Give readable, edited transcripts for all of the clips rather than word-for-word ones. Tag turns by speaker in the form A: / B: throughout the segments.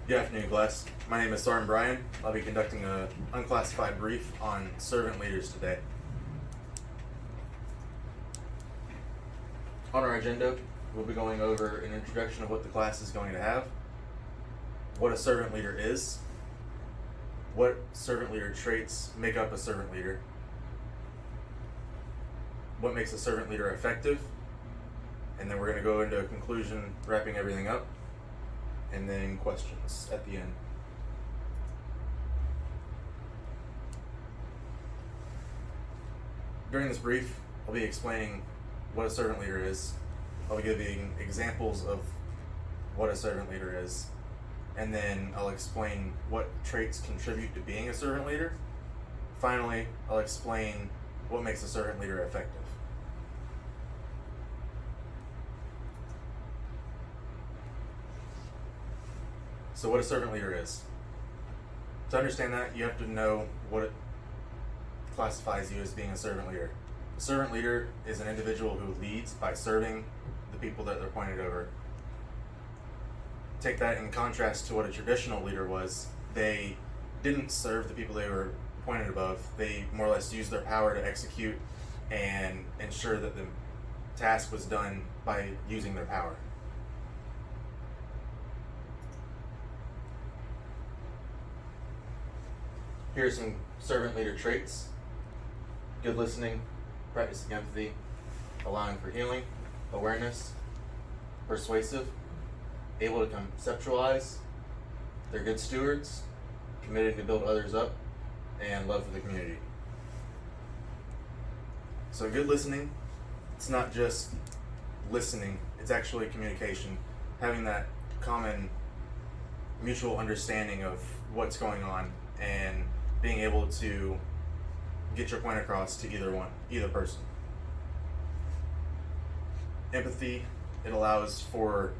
A: Good afternoon, class. My name is Sergeant Bryan. I'll be conducting an unclassified brief on servant leaders today. On our agenda, we'll be going over an introduction of what the class is going to have, what a servant leader is, what servant leader traits make up a servant leader, what makes a servant leader effective, and then we're going to go into a conclusion, wrapping everything up, and then questions at the end. During this brief, I'll be explaining what a servant leader is. I'll be giving examples of what a servant leader is, and then I'll explain what traits contribute to being a servant leader. Finally, I'll explain what makes a servant leader effective. So what a servant leader is. To understand that, you have to know what it classifies you as being a servant leader. A servant leader is an individual who leads by serving the people that they're appointed over. Take that in contrast to what a traditional leader was. They didn't serve the people they were appointed above. They more or less used their power to execute and ensure that the task was done by using their power. Here are some servant leader traits: good listening, practicing empathy, allowing for healing, awareness, persuasive, able to conceptualize, they're good stewards, committed to build others up, and love for the community. So good listening, it's not just listening, it's actually communication, having that common mutual understanding of what's going on and being able to get your point across to either person. Empathy, it allows for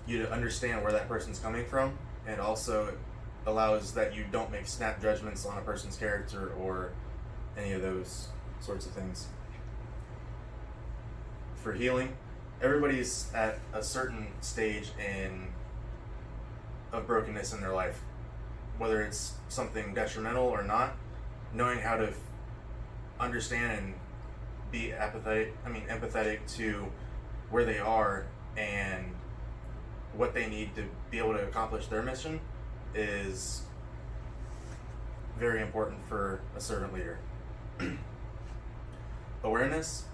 A: you to understand where that person's coming from, and also it allows that you don't make snap judgments on a person's character or any of those sorts of things. For healing, everybody's at a certain stage of brokenness in their life, whether it's something detrimental or not. Knowing how to understand and be empathetic to where they are and what they need to be able to accomplish their mission is very important for a servant leader. Awareness,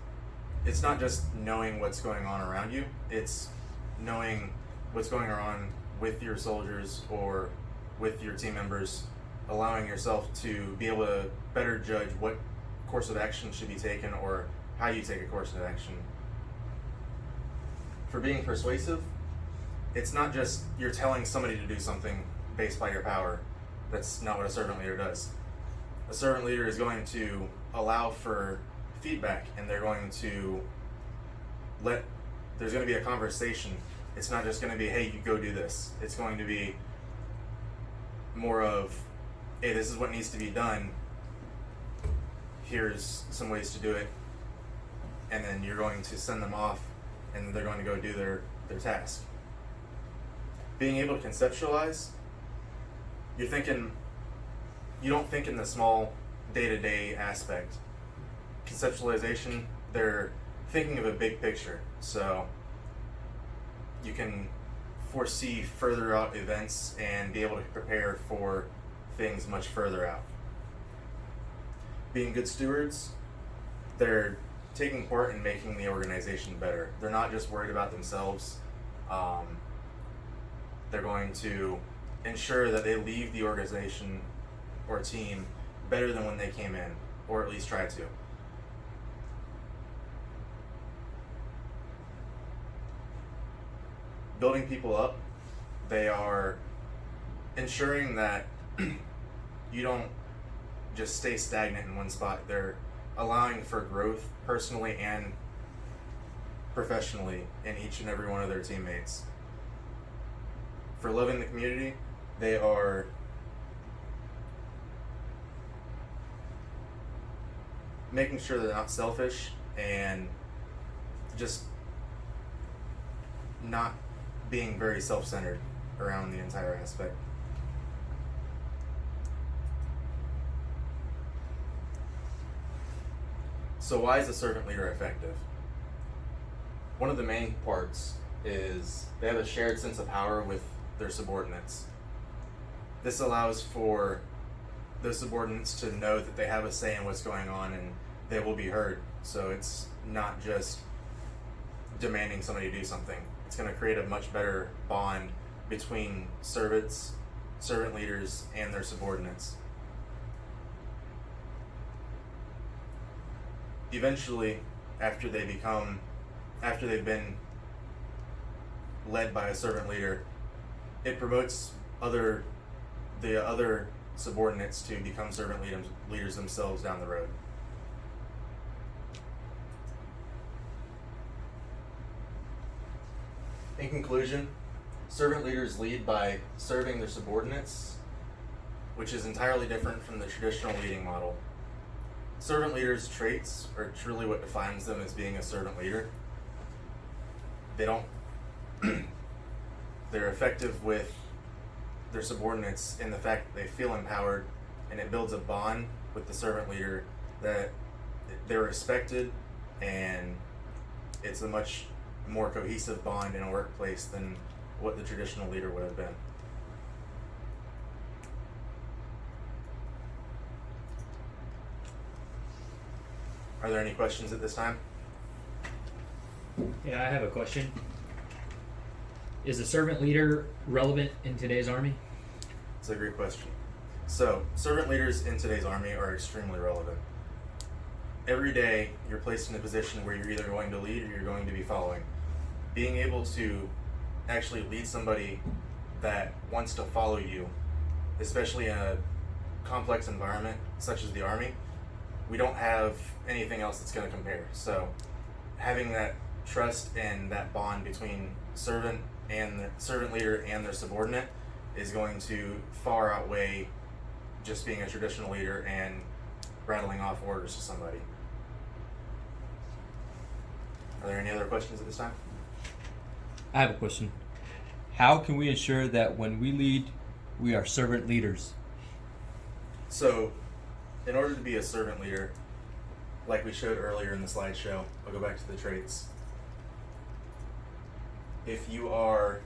A: it's not just knowing what's going on around you, it's knowing what's going on with your soldiers or with your team members, allowing yourself to be able to better judge what course of action should be taken or how you take a course of action. For being persuasive, it's not just you're telling somebody to do something based by your power. That's not what a servant leader does. A servant leader is going to allow for feedback, and they're going to there's going to be a conversation. It's not just going to be, hey, you go do this. It's going to be more of, hey, this is what needs to be done, here's some ways to do it, and then you're going to send them off and they're going to go do their task. Being able to conceptualize, you don't think in the small day-to-day aspect. Conceptualization, they're thinking of a big picture, so you can foresee further out events and be able to prepare for things much further out. Being good stewards, they're taking part in making the organization better. They're not just worried about themselves. They're going to ensure that they leave the organization or team better than when they came in, or at least try to. Building people up, they are ensuring that you don't just stay stagnant in one spot. They're allowing for growth personally and professionally in each and every one of their teammates. For loving the community, they are making sure they're not selfish and just not being very self-centered. around the entire aspect. So why is a servant leader effective? One of the main parts is they have a shared sense of power with their subordinates. This allows for those subordinates to know that they have a say in what's going on and they will be heard. So it's not just demanding somebody do something. It's going to create a much better bond between servant leaders, and their subordinates. Eventually, after they've been led by a servant leader, it promotes the other subordinates to become servant leaders themselves down the road. In conclusion, servant leaders lead by serving their subordinates, which is entirely different from the traditional leading model. Servant leaders' traits are truly what defines them as being a servant leader. They're effective with their subordinates in the fact that they feel empowered, and it builds a bond with the servant leader that they're respected, and it's a much more cohesive bond in a workplace than what the traditional leader would have been. Are there any questions at this time?
B: Yeah, I have a question. Is a servant leader relevant in today's army?
A: It's a great question. So, servant leaders in today's army are extremely relevant. Every day, you're placed in a position where you're either going to lead or you're going to be following. Being able to actually lead somebody that wants to follow you, especially in a complex environment such as the army, we don't have anything else that's going to compare. So, having that trust and that bond between servant leader and their subordinate is going to far outweigh just being a traditional leader and rattling off orders to somebody. Are there any other questions at this time?
C: I have a question. How can we ensure that when we lead, we are servant leaders?
A: So, in order to be a servant leader, like we showed earlier in the slideshow, I'll go back to the traits. If you are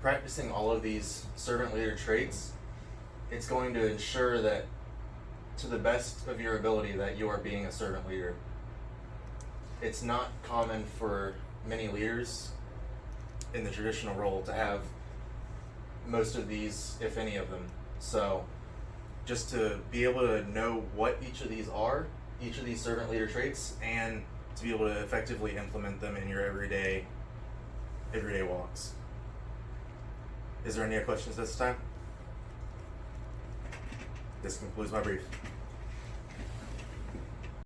A: practicing all of these servant leader traits, it's going to ensure that, to the best of your ability, that you are being a servant leader. It's not common for many leaders in the traditional role to have most of these, if any of them. So, just to be able to know what each of these servant leader traits, and to be able to effectively implement them in your everyday walks. Is there any questions this time? This concludes my brief.